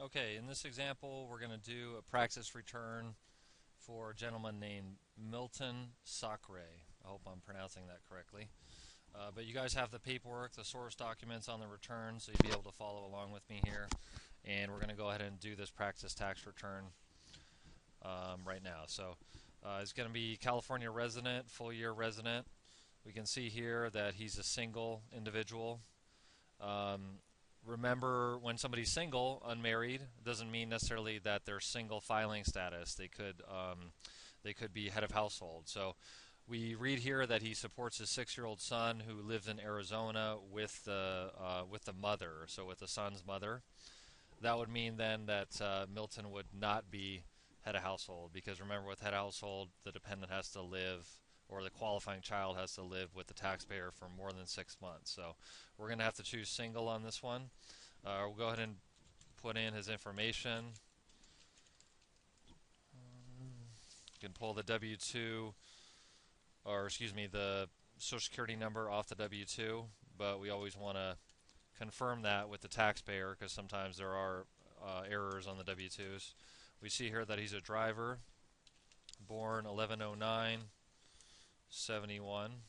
Okay, in this example, we're going to do a practice return for a gentleman named Milton Sacre. I hope I'm pronouncing that correctly. But you guys have the paperwork, the source documents on the return, so you'll be able to follow along with me here. And we're going to go ahead and do this practice tax return right now. So it's going to be California resident, full year resident. We can see here that he's a single individual. Remember, when somebody's single, unmarried, doesn't mean necessarily that they're single filing status. They could be head of household. So we read here that he supports his 6-year-old son who lives in Arizona with the mother, so with the son's mother. That would mean then that Milton would not be head of household, because remember, with head of household, the dependent has to live, or the qualifying child has to live with the taxpayer for more than 6 months. So we're going to have to choose single on this one. We'll go ahead and put in his information. You can pull the W-2, or excuse me, the Social Security number off the W-2, but we always want to confirm that with the taxpayer, because sometimes there are errors on the W-2s. We see here that he's a driver, born 11/09/71.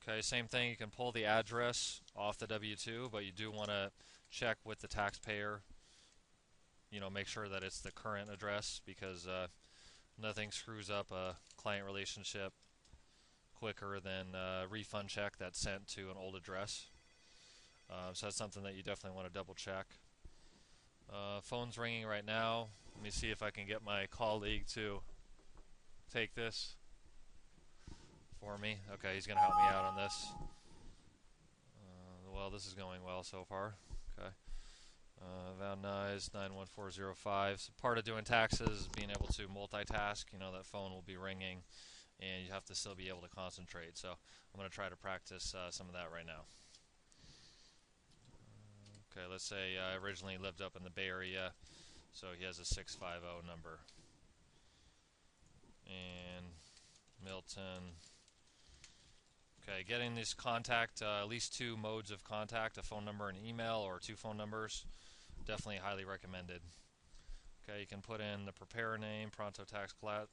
Okay, same thing, you can pull the address off the W-2, but you do want to check with the taxpayer, make sure that it's the current address, because nothing screws up a client relationship quicker than a refund check that's sent to an old address. So that's something that you definitely want to double check. Phone's ringing right now. Let me see if I can get my colleague to take this for me. Okay, he's going to help me out on this. Well, this is going well so far. Okay. Van Nuys 91405. So part of doing taxes is being able to multitask. That phone will be ringing, and you have to still be able to concentrate. So I'm going to try to practice some of that right now. Okay, let's say I originally lived up in the Bay Area, so he has a 650 number. And Milton. Okay, getting this contact, at least 2 modes of contact, a phone number and email, or 2 phone numbers, definitely highly recommended. Okay, you can put in the preparer name, Pronto tax class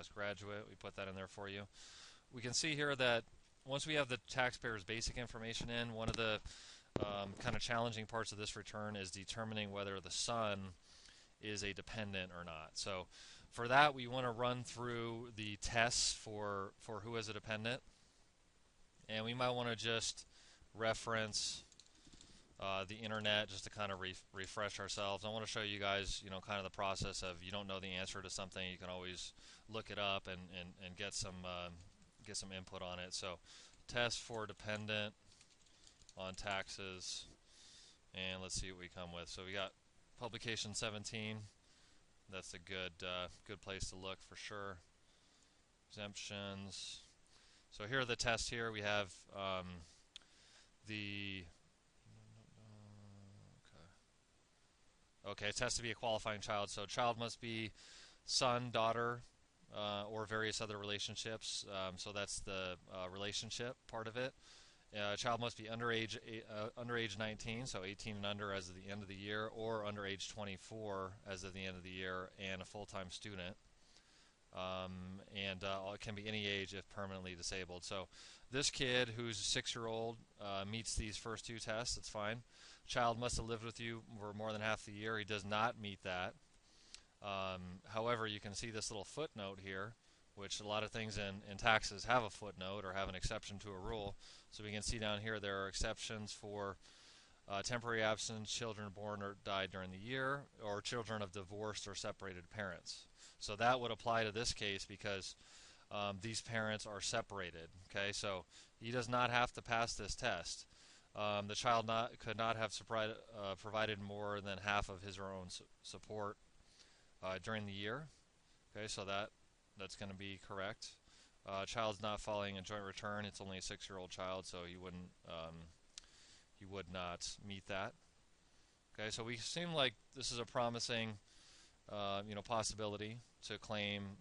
graduate. We put that in there for you. We can see here that once we have the taxpayer's basic information in, one of the kind of challenging parts of this return is determining whether the son is a dependent or not. So for that, we want to run through the tests for who is a dependent, and we might want to just reference the internet just to kind of refresh ourselves. I want to show you guys, kind of the process of, you don't know the answer to something, you can always look it up and get some input on it. So test for dependent on taxes, and let's see what we come with. So we got publication 17. That's a good place to look for sure. Exemptions. So here are the tests. Here we have the okay, it has to be a qualifying child. So child must be son, daughter, or various other relationships. So that's the relationship part of it. Child must be underage 19, so 18 and under as of the end of the year, or underage 24 as of the end of the year, and a full-time student. It can be any age if permanently disabled. So this kid, who's a 6-year-old, meets these first 2 tests. It's fine. Child must have lived with you for more than half the year. He does not meet that. However, you can see this little footnote here, which a lot of things in taxes have a footnote or have an exception to a rule. So we can see down here there are exceptions for temporary absence, children born or died during the year, or children of divorced or separated parents. So that would apply to this case because these parents are separated. Okay, so he does not have to pass this test. The child could not have provided more than half of his or her own support during the year. Okay, so that's going to be correct. Child's not filing a joint return. It's only a 6-year-old child, so he would not meet that. Okay, so we seem like this is a promising, possibility to claim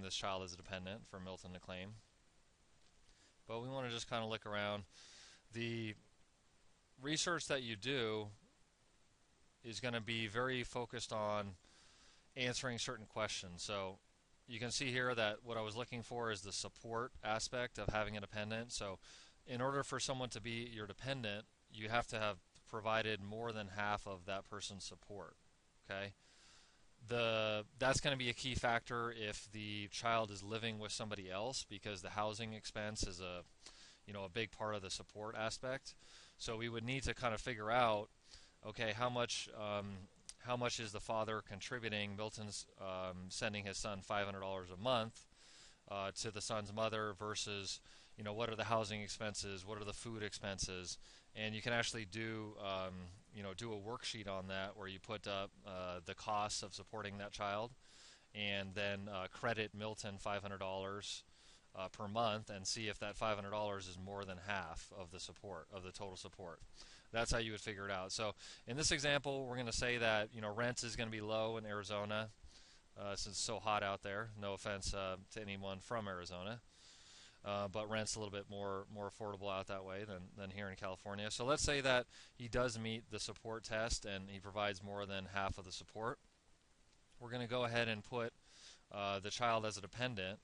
this child as a dependent for Milton to claim. But we want to just kind of look around. The research that you do is going to be very focused on answering certain questions. So you can see here that what I was looking for is the support aspect of having a dependent. So in order for someone to be your dependent, you have to have provided more than half of that person's support. Okay, that's going to be a key factor if the child is living with somebody else, because the housing expense is a big part of the support aspect. So we would need to kind of figure out, okay, how much is the father contributing? Milton's sending his son $500 a month to the son's mother versus, what are the housing expenses? What are the food expenses? And you can actually do a worksheet on that where you put up the costs of supporting that child, and then credit Milton $500 per month, and see if that $500 is more than half of the total support. That's how you would figure it out. So in this example, we're going to say that rent is going to be low in Arizona since it's so hot out there. No offense to anyone from Arizona. But rent's a little bit more affordable out that way than here in California. So let's say that he does meet the support test and he provides more than half of the support. We're going to go ahead and put the child as a dependent.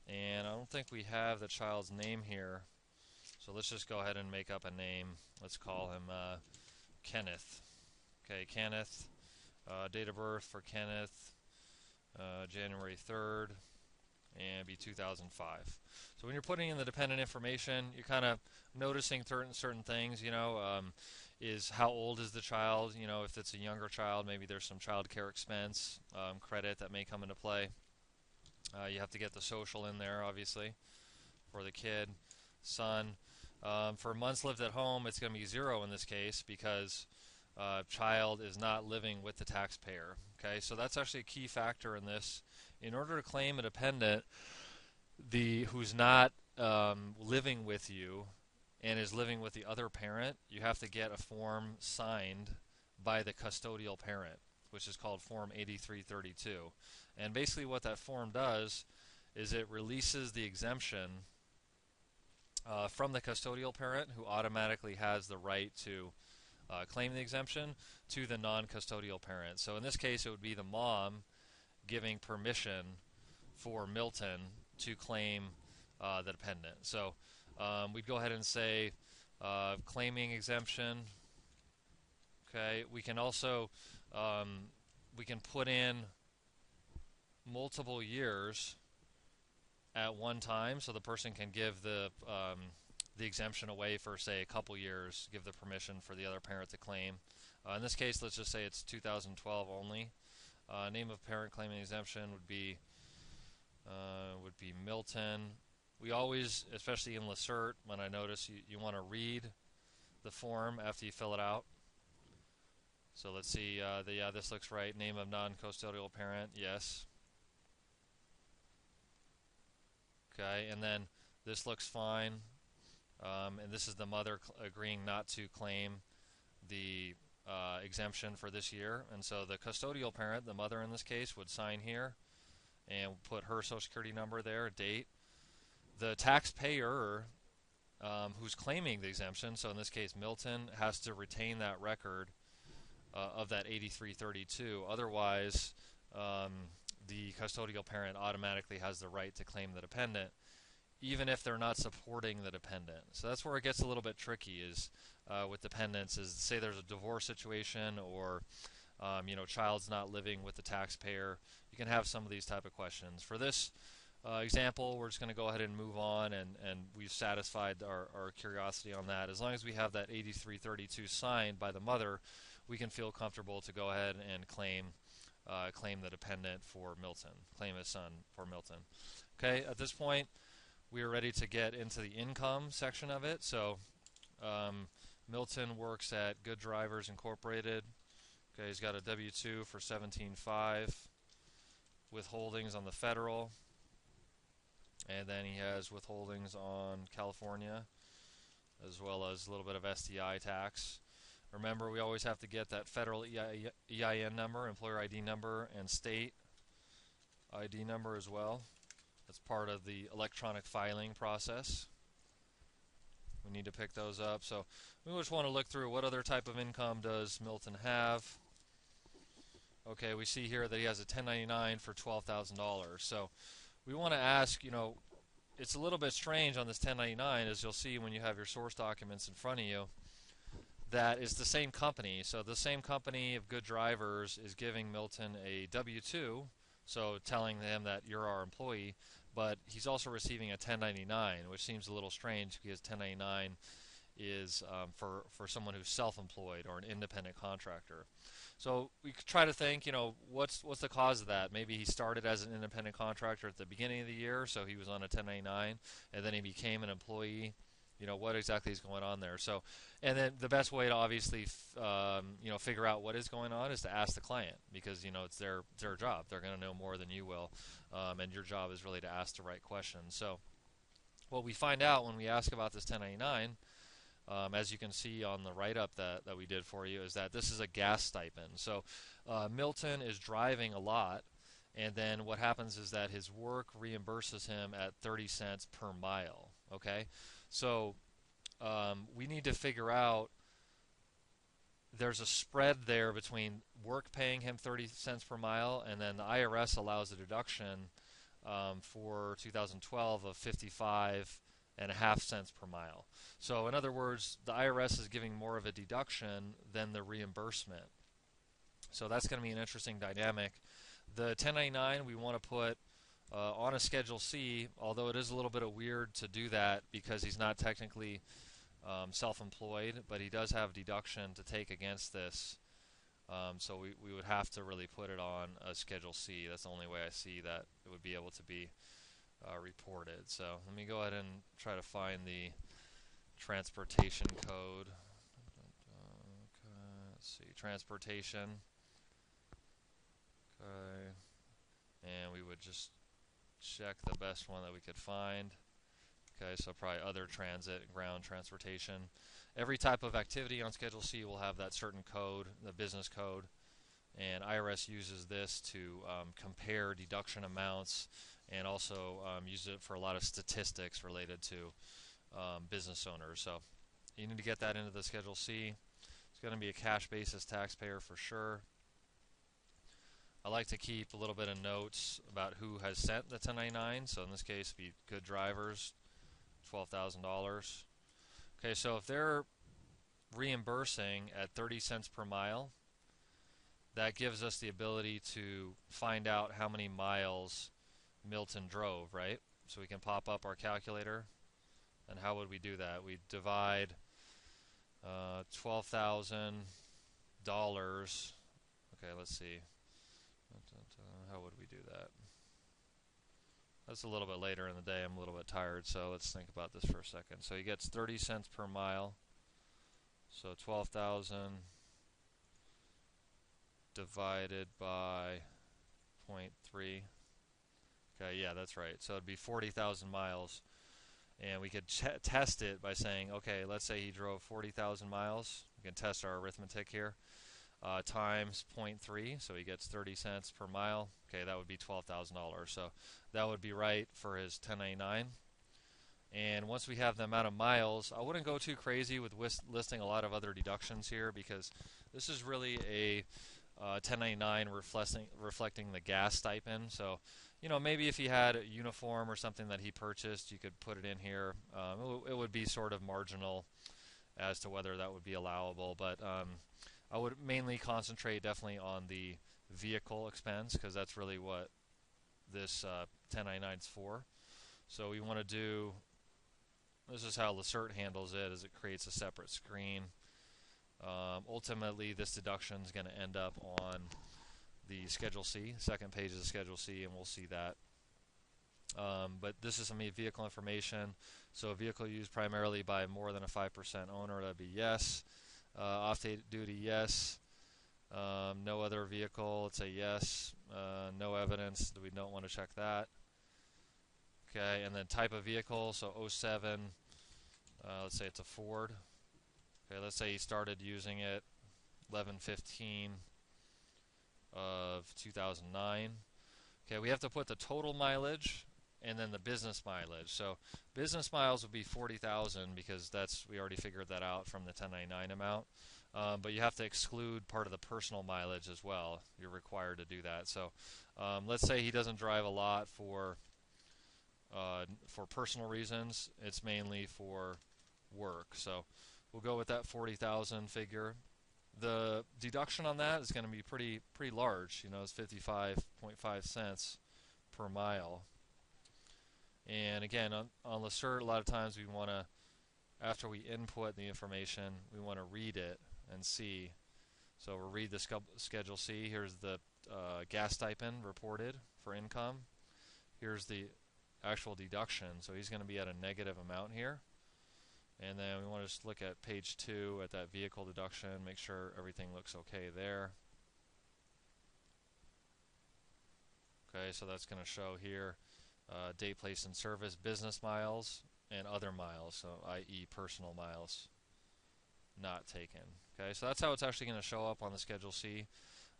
And I don't think we have the child's name here. So let's just go ahead and make up a name. Let's call him Kenneth. Okay, Kenneth. Date of birth for Kenneth, January 3rd. And be 2005. So when you're putting in the dependent information, you're kind of noticing certain things. Is how old is the child? If it's a younger child, maybe there's some child care expense credit that may come into play. You have to get the social in there, obviously, for the kid, son. For months lived at home, it's going to be 0 in this case because child is not living with the taxpayer. Okay, so that's actually a key factor in this. In order to claim a dependent who's not living with you and is living with the other parent, you have to get a form signed by the custodial parent, which is called Form 8332. And basically what that form does is it releases the exemption from the custodial parent, who automatically has the right to claim the exemption, to the non-custodial parent. So in this case, it would be the mom giving permission for Milton to claim the dependent. So we'd go ahead and say claiming exemption. Okay, we can also we can put in multiple years at one time, so the person can give the exemption away for, say, a couple years, give the permission for the other parent to claim. In this case, let's just say it's 2012 only. Name of parent claiming exemption would be Milton. We always, especially in Lacert, when I notice you want to read the form after you fill it out. So let's see. This looks right. Name of non-custodial parent, yes. Okay, and then this looks fine. And this is the mother agreeing not to claim the exemption for this year. And so the custodial parent, the mother in this case, would sign here and put her social security number there, date. The taxpayer who's claiming the exemption, so in this case Milton, has to retain that record of that 8332. Otherwise, the custodial parent automatically has the right to claim the dependent, even if they're not supporting the dependent. So that's where it gets a little bit tricky, is with dependents, is say there's a divorce situation, or child's not living with the taxpayer. You can have some of these type of questions. For this example, we're just going to go ahead and move on, and we've satisfied our curiosity on that. As long as we have that 8332 signed by the mother, we can feel comfortable to go ahead and claim the dependent for Milton, claim his son for Milton. Okay, at this point, we are ready to get into the income section of it. So Milton works at Good Drivers Incorporated. Okay, he's got a W-2 for $17,500, withholdings on the federal, and then he has withholdings on California, as well as a little bit of STI tax. Remember, we always have to get that federal EIN number, employer ID number, and state ID number as well. That's part of the electronic filing process. We need to pick those up. So we just want to look through what other type of income does Milton have. Okay, we see here that he has a 1099 for $12,000. So we want to ask, it's a little bit strange on this 1099, as you'll see when you have your source documents in front of you, that it's the same company. So the same company of good drivers is giving Milton a W-2, so telling them that you're our employee, but he's also receiving a 1099, which seems a little strange because 1099 is for someone who's self-employed or an independent contractor. So we could try to think, what's the cause of that? Maybe he started as an independent contractor at the beginning of the year, so he was on a 1099, and then he became an employee. What exactly is going on there? So, and then the best way to obviously, figure out what is going on is to ask the client, because it's their job. They're going to know more than you will, and your job is really to ask the right questions. So, what we find out when we ask about this 1099. As you can see on the write-up that we did for you, is that this is a gas stipend. So Milton is driving a lot, and then what happens is that his work reimburses him at 30 cents per mile. Okay, so we need to figure out, there's a spread there between work paying him 30 cents per mile, and then the IRS allows a deduction for 2012 of 55.5 cents per mile. So in other words, the IRS is giving more of a deduction than the reimbursement. So that's going to be an interesting dynamic. The 1099 we want to put on a Schedule C, although it is a little bit weird to do that because he's not technically self-employed, but he does have deduction to take against this. So we would have to really put it on a Schedule C. That's the only way I see that it would be able to be reported. So let me go ahead and try to find the transportation code. Okay, let's see, transportation. Okay, and we would just check the best one that we could find. Okay, so probably other transit, ground transportation. Every type of activity on Schedule C will have that certain code, the business code, and IRS uses this to compare deduction amounts, and also use it for a lot of statistics related to business owners. So you need to get that into the Schedule C. It's going to be a cash basis taxpayer for sure. I like to keep a little bit of notes about who has sent the 1099. So in this case, be good drivers, $12,000. Okay, so if they're reimbursing at 30 cents per mile, that gives us the ability to find out how many miles Milton drove, right? So we can pop up our calculator. And how would we do that? We divide $12,000. Okay, let's see. How would we do that? That's a little bit later in the day. I'm a little bit tired, so let's think about this for a second. So he gets 30 cents per mile. So 12,000 divided by 0.3. Okay, yeah, that's right. So it'd be 40,000 miles. And we could test it by saying, okay, let's say he drove 40,000 miles. We can test our arithmetic here. Times 0.3, so he gets 30 cents per mile. Okay, that would be $12,000. So that would be right for his 1099. And once we have the amount of miles, I wouldn't go too crazy with listing a lot of other deductions here, because this is really a 1099 reflecting the gas stipend. So maybe if he had a uniform or something that he purchased, you could put it in here. It would be sort of marginal as to whether that would be allowable, but I would mainly concentrate definitely on the vehicle expense, because that's really what this 1099 is for. So we want to do, this is how Lacert handles it, is it creates a separate screen. Ultimately, this deduction is going to end up on the Schedule C, second page of the Schedule C, and we'll see that. But this is some vehicle information. So a vehicle used primarily by more than a 5% owner, that'd be yes. Off-duty, yes. No other vehicle, let's say yes. No evidence, we don't want to check that. Okay, and then type of vehicle, so 07, let's say it's a Ford. Okay, let's say he started using it 11/15 of 2009. Okay, we have to put the total mileage and then the business mileage. So business miles would be 40,000 because we already figured that out from the 1099 amount. But you have to exclude part of the personal mileage as well. You're required to do that. So let's say he doesn't drive a lot for personal reasons. It's mainly for work. So we'll go with that 40,000 figure. The deduction on that is going to be pretty large. You know, it's 55.5 cents per mile. And again, on the cert, a lot of times we want to, after we input the information, we want to read it and see. So we'll read the Schedule C. Here's the gas stipend reported for income. Here's the actual deduction. So he's going to be at a negative amount here. And then we want to just look at page 2 at that vehicle deduction, make sure everything looks okay there. Okay, so that's going to show here date, place, and service, business miles, and other miles, so i.e. personal miles not taken. Okay, so that's how it's actually going to show up on the Schedule C.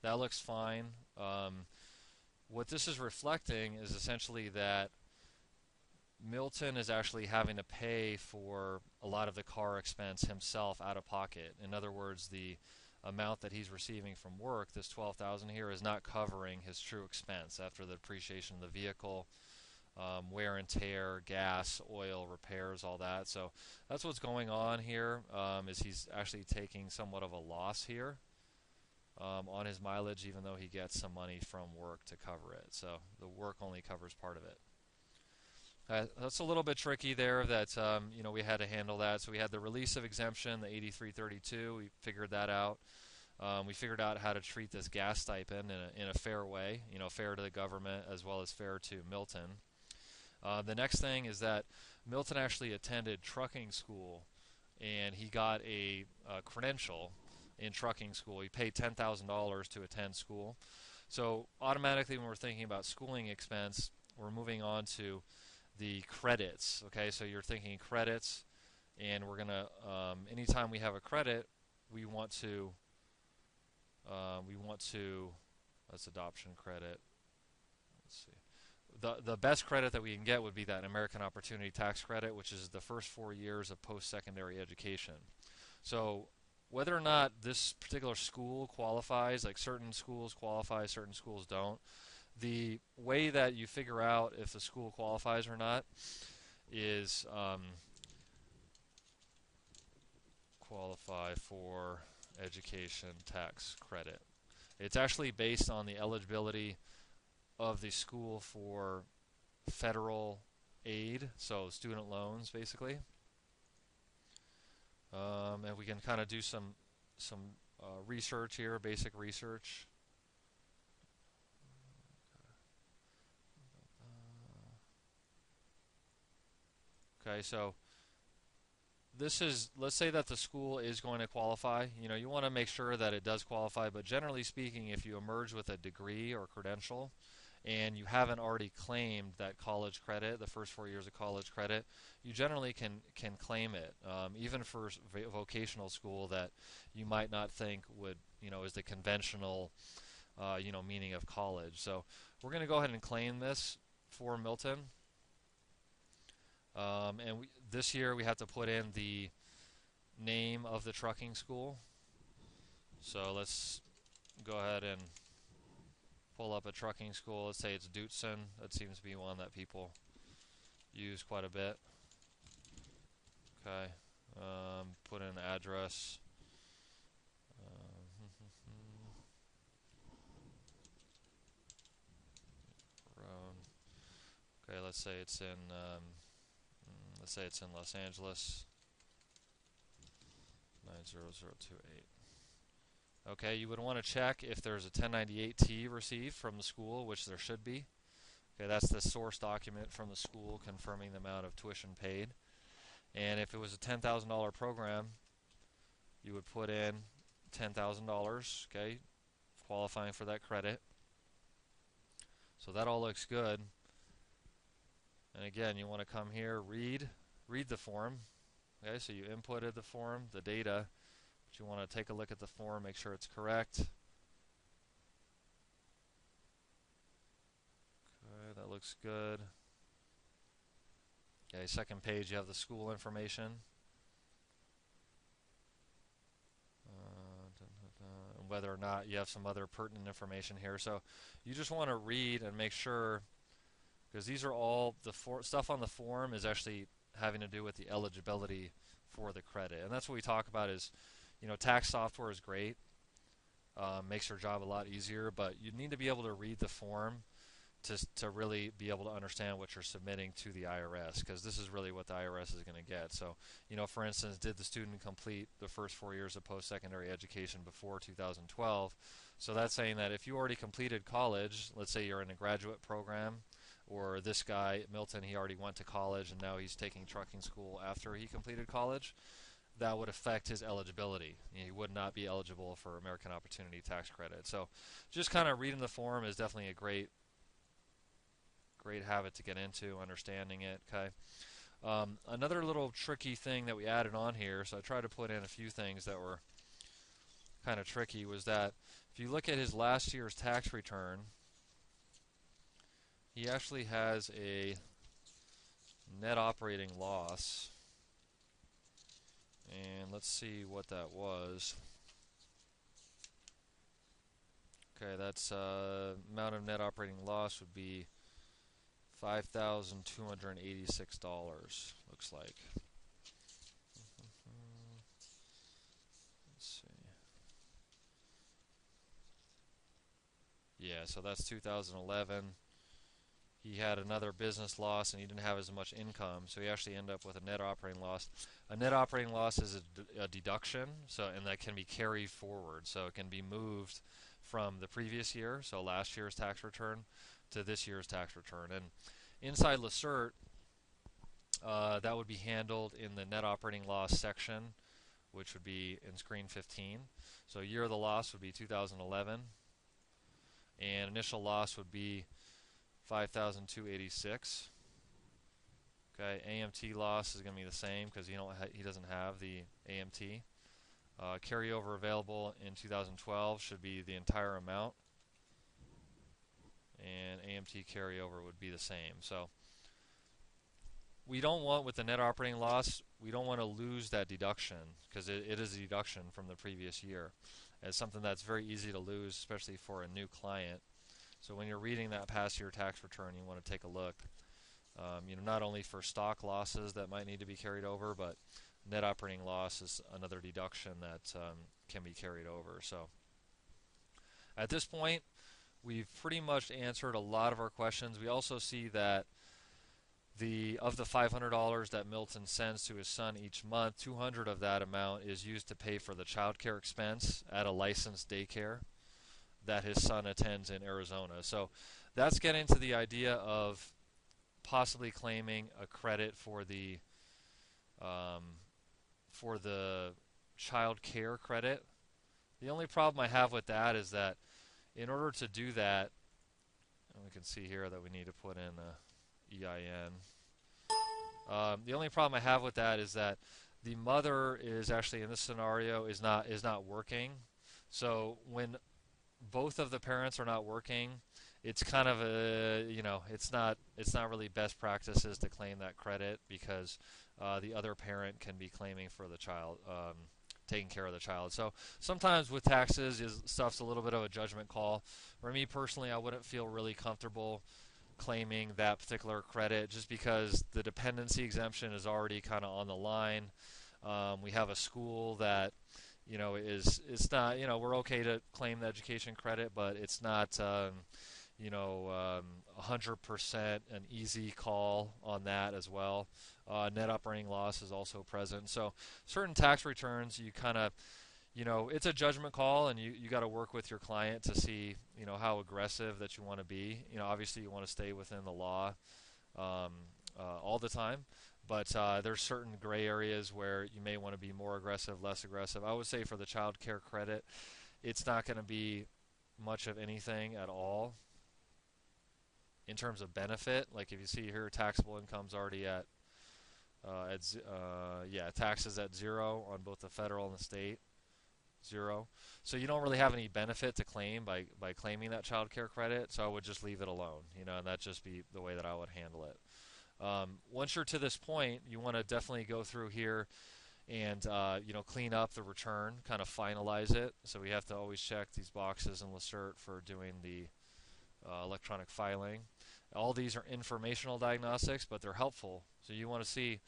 That looks fine. What this is reflecting is essentially that Milton is actually having to pay for a lot of the car expense himself out of pocket. In other words, the amount that he's receiving from work, this $12,000 here, is not covering his true expense after the depreciation of the vehicle, wear and tear, gas, oil, repairs, all that. So that's what's going on here, is he's actually taking somewhat of a loss here on his mileage, even though he gets some money from work to cover it. So the work only covers part of it. That's a little bit tricky there that we had to handle that. So we had the release of exemption, the 8332. We figured that out. We figured out how to treat this gas stipend in a fair way, fair to the government as well as fair to Milton. The next thing is that Milton actually attended trucking school, and he got a credential in trucking school. He paid $10,000 to attend school. So automatically when we're thinking about schooling expense, we're moving on to the credits. Okay, so you're thinking credits, and we're gonna anytime we have a credit, we want to that's adoption credit. Let's see. The best credit that we can get would be that American Opportunity Tax Credit, which is the first 4 years of post-secondary education. So whether or not this particular school qualifies, like certain schools qualify, certain schools don't, the way that you figure out if the school qualifies or not is qualify for education tax credit. It's actually based on the eligibility of the school for federal aid, so student loans basically. And we can kind of do some research here, basic research. Okay, so this is, let's say that the school is going to qualify. You want to make sure that it does qualify, but generally speaking, if you emerge with a degree or credential and you haven't already claimed that college credit, the first 4 years of college credit, you generally can claim it, even for vocational school that you might not think would, is the conventional, meaning of college. So we're going to go ahead and claim this for Milton. And this year we have to put in the name of the trucking school. So let's go ahead and pull up a trucking school. Let's say it's Dootson. That seems to be one that people use quite a bit. Okay. Put in address. Okay, let's say it's in Los Angeles, 90028. Okay, you would want to check if there's a 1098-T received from the school, which there should be. Okay, that's the source document from the school confirming the amount of tuition paid. And if it was a $10,000 program, you would put in $10,000, okay, qualifying for that credit. So that all looks good. And again, you want to come here, read the form. Okay, so you inputted the form, the data, but you want to take a look at the form, make sure it's correct. Okay, that looks good. Okay, second page, you have the school information. And whether or not you have some other pertinent information here. So you just want to read and make sure, because these are all the stuff on the form is actually having to do with the eligibility for the credit. And that's what we talk about is, tax software is great, makes your job a lot easier, but you need to be able to read the form to really be able to understand what you're submitting to the IRS, because this is really what the IRS is going to get. So, for instance, did the student complete the first 4 years of post-secondary education before 2012? So that's saying that if you already completed college, let's say you're in a graduate program, or this guy, Milton, he already went to college and now he's taking trucking school after he completed college, that would affect his eligibility. He would not be eligible for American Opportunity Tax Credit. So just kind of reading the form is definitely a great habit to get into, understanding it. Okay. Another little tricky thing that we added on here, so I tried to put in a few things that were kind of tricky, was that if you look at his last year's tax return, he actually has a net operating loss. And let's see what that was. Okay, that's amount of net operating loss would be $5,286, looks like. Let's see. Yeah, so that's 2011. He had another business loss and he didn't have as much income, so he actually ended up with a net operating loss. A net operating loss is a deduction, and that can be carried forward, so it can be moved from the previous year, so last year's tax return, to this year's tax return. And inside LaCert, that would be handled in the net operating loss section, which would be in screen 15. So year of the loss would be 2011, and initial loss would be 5,286. Okay, AMT loss is going to be the same because he doesn't have the AMT. Carryover available in 2012 should be the entire amount, and AMT carryover would be the same. So we don't want, with the net operating loss, we don't want to lose that deduction, because it is a deduction from the previous year. It's something that's very easy to lose, especially for a new client. So when you're reading that past year tax return, you want to take a look, not only for stock losses that might need to be carried over, but net operating loss is another deduction that can be carried over. So at this point, we've pretty much answered a lot of our questions. We also see that of the $500 that Milton sends to his son each month, 200 of that amount is used to pay for the child care expense at a licensed daycare that his son attends in Arizona. So that's getting to the idea of possibly claiming a credit for the child care credit. The only problem I have with that is that in order to do that, and we can see here that we need to put in a EIN. The only problem I have with that is that the mother is actually, in this scenario, is not working. So when both of the parents are not working, it's kind of it's not really best practices to claim that credit, because the other parent can be claiming for the child, taking care of the child. So sometimes with taxes, stuff's a little bit of a judgment call. For me personally, I wouldn't feel really comfortable claiming that particular credit, just because the dependency exemption is already kind of on the line. We have a school that it's not, we're okay to claim the education credit, but it's not 100% an easy call on that as well. Net operating loss is also present. So certain tax returns, you kind of, it's a judgment call, and you got to work with your client to see, how aggressive that you want to be. Obviously you want to stay within the law all the time, but there's certain gray areas where you may want to be more aggressive, less aggressive. I would say for the child care credit, it's not going to be much of anything at all in terms of benefit. Like if you see here, taxable income's already at taxes at 0 on both the federal and the state, 0. So you don't really have any benefit to claim by claiming that child care credit. So I would just leave it alone, and that'd just be the way that I would handle it. Once you're to this point, you want to definitely go through here and clean up the return, kind of finalize it. So we have to always check these boxes in Lacert for doing the electronic filing. All these are informational diagnostics, but they're helpful. So you want to see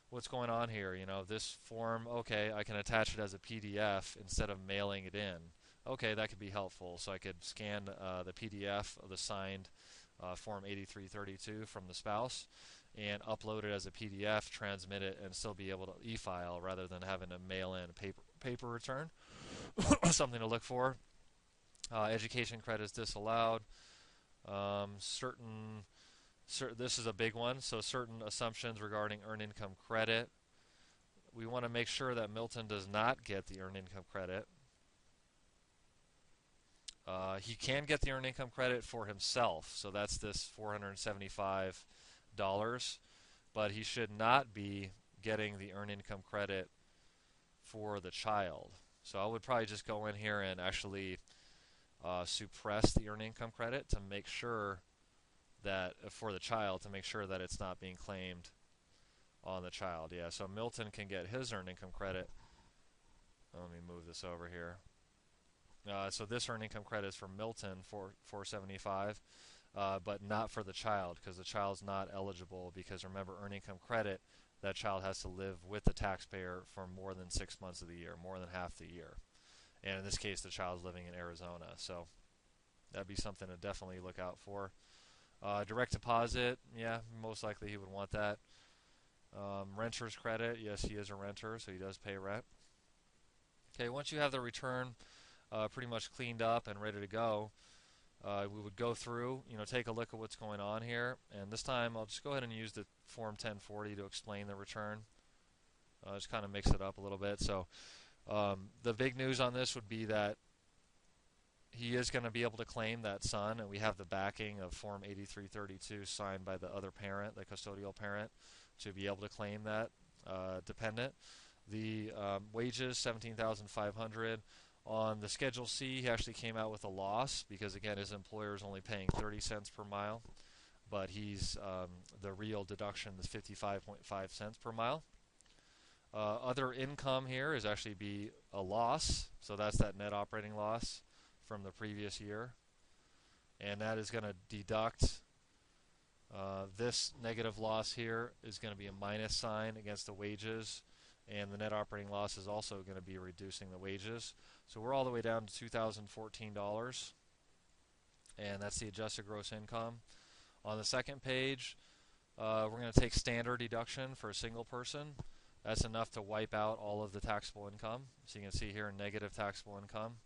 what's going on here. This form, okay, I can attach it as a PDF instead of mailing it in. Okay, that could be helpful. So I could scan the PDF of the signed Form 8332 from the spouse and upload it as a PDF, transmit it, and still be able to e-file rather than having to mail in a paper return. Something to look for. Education credits disallowed. This is a big one. So certain assumptions regarding earned income credit. We want to make sure that Milton does not get the earned income credit. He can get the earned income credit for himself, so that's this $475, but he should not be getting the earned income credit for the child. So I would probably just go in here and actually suppress the earned income credit to make sure that for the child, to make sure that it's not being claimed on the child. Yeah, so Milton can get his earned income credit. Let me move this over here. So this earned income credit is for Milton for $475, but not for the child, because the child's not eligible, because remember, earned income credit, that child has to live with the taxpayer for more than 6 months of the year, more than half the year. And in this case, the child's living in Arizona, so that'd be something to definitely look out for. Direct deposit, yeah, most likely he would want that. Renter's credit, yes, he is a renter, so he does pay rent. Okay, once you have the return pretty much cleaned up and ready to go, we would go through, take a look at what's going on here. And this time I'll just go ahead and use the Form 1040 to explain the return. Just kind of mix it up a little bit. So the big news on this would be that he is going to be able to claim that son, and we have the backing of Form 8332 signed by the other parent, the custodial parent, to be able to claim that dependent. The wages, $17,500. On the Schedule C, he actually came out with a loss because, again, his employer is only paying 30 cents per mile, but the real deduction is 55.5 cents per mile. Other income here is actually be a loss, so that's that net operating loss from the previous year, and that is going to deduct this negative loss here is going to be a minus sign against the wages, and the net operating loss is also going to be reducing the wages. So we're all the way down to $2,014, and that's the adjusted gross income. On the second page, we're going to take standard deduction for a single person. That's enough to wipe out all of the taxable income. So you can see here negative taxable income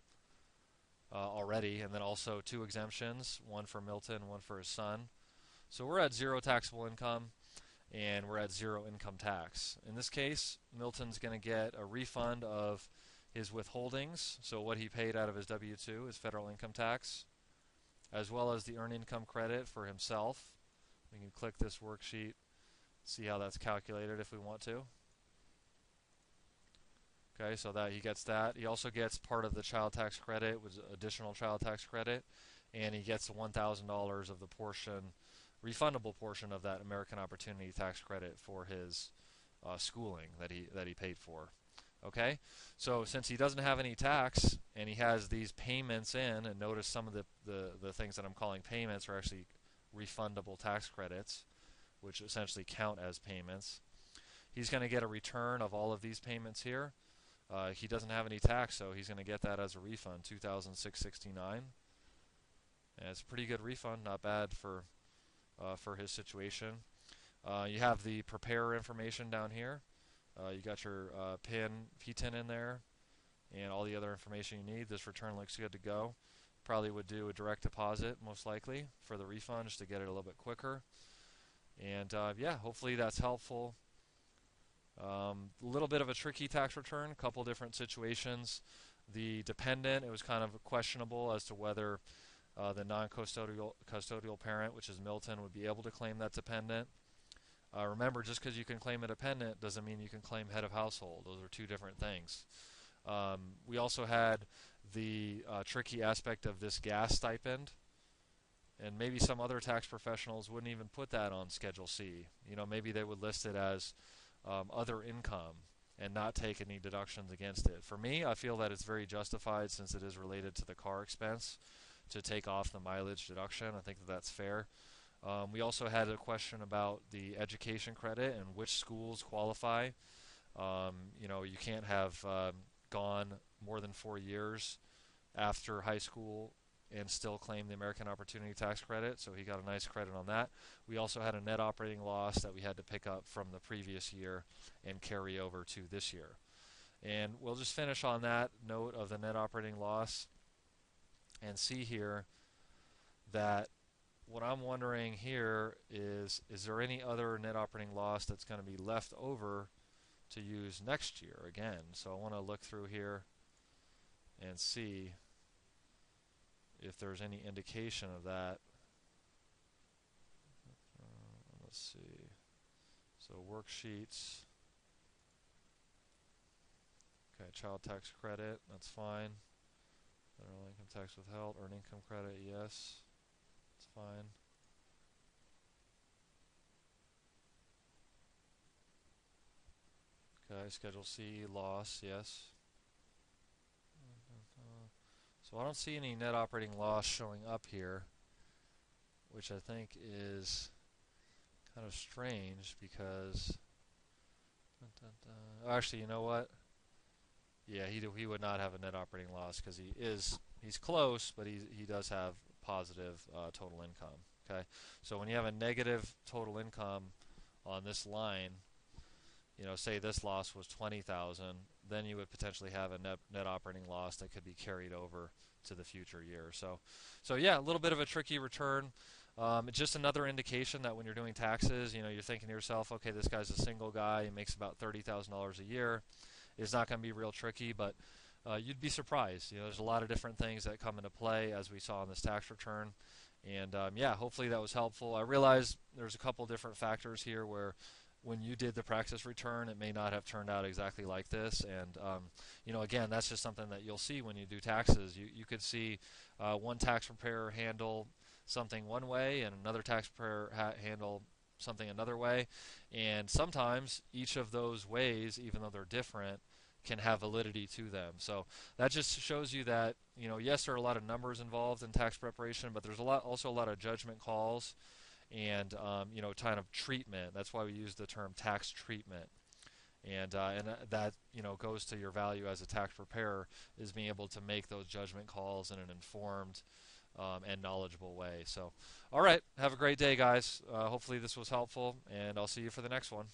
already, and then also 2 exemptions, one for Milton, one for his son. So we're at 0 taxable income, and we're at 0 income tax. In this case, Milton's going to get a refund of his withholdings, so what he paid out of his W-2 is federal income tax, as well as the earned income credit for himself. We can click this worksheet, see how that's calculated if we want to. Okay, so that he gets that. He also gets part of the child tax credit, which is additional child tax credit, and he gets $1,000 of the portion, refundable portion of that American Opportunity Tax Credit for his schooling that he paid for. Okay, so since he doesn't have any tax and he has these payments in, and notice some of the things that I'm calling payments are actually refundable tax credits, which essentially count as payments. He's going to get a return of all of these payments here. He doesn't have any tax, so he's going to get that as a refund, $2,669. And it's a pretty good refund, not bad for his situation. You have the preparer information down here. You got your PTIN in there, and all the other information you need. This return looks good to go. Probably would do a direct deposit, most likely, for the refund, just to get it a little bit quicker. And yeah, hopefully that's helpful. A little bit of a tricky tax return, a couple different situations. The dependent, it was kind of questionable as to whether the non-custodial parent, which is Milton, would be able to claim that dependent. Remember, just because you can claim a dependent doesn't mean you can claim head of household. Those are 2 different things. We also had the tricky aspect of this gas stipend. And maybe some other tax professionals wouldn't even put that on Schedule C. Maybe they would list it as other income and not take any deductions against it. For me, I feel that it's very justified since it is related to the car expense to take off the mileage deduction. I think that that's fair. We also had a question about the education credit and which schools qualify. You can't have gone more than 4 years after high school and still claim the American Opportunity Tax Credit, so he got a nice credit on that. We also had a net operating loss that we had to pick up from the previous year and carry over to this year. And we'll just finish on that note of the net operating loss and see here that what I'm wondering here is there any other net operating loss that's going to be left over to use next year again? So I want to look through here and see if there's any indication of that. Let's see. So worksheets. Okay, child tax credit, that's fine. Federal income tax withheld, earned income credit, yes. That's fine. Okay, Schedule C, loss, yes. So I don't see any net operating loss showing up here, which I think is kind of strange because actually, you know what? Yeah, he would not have a net operating loss because he's close, but he does have positive total income. Okay, so when you have a negative total income on this line, say this loss was 20,000, then you would potentially have a net operating loss that could be carried over to the future year. So yeah, a little bit of a tricky return. Just another indication that when you're doing taxes, you're thinking to yourself, okay, this guy's a single guy, he makes about $30,000 a year. It's not going to be real tricky, but you'd be surprised. There's a lot of different things that come into play as we saw in this tax return. And yeah, hopefully that was helpful. I realize there's a couple different factors here where when you did the practice return, it may not have turned out exactly like this. And, again, that's just something that you'll see when you do taxes. You could see one tax preparer handle something one way and another tax preparer handle something another way. And sometimes each of those ways, even though they're different, can have validity to them. So that just shows you that, yes, there are a lot of numbers involved in tax preparation, but there's also a lot of judgment calls and kind of treatment. That's why we use the term tax treatment, and that goes to your value as a tax preparer, is being able to make those judgment calls in an informed and knowledgeable way. So, all right, have a great day, guys. Hopefully this was helpful, and I'll see you for the next one.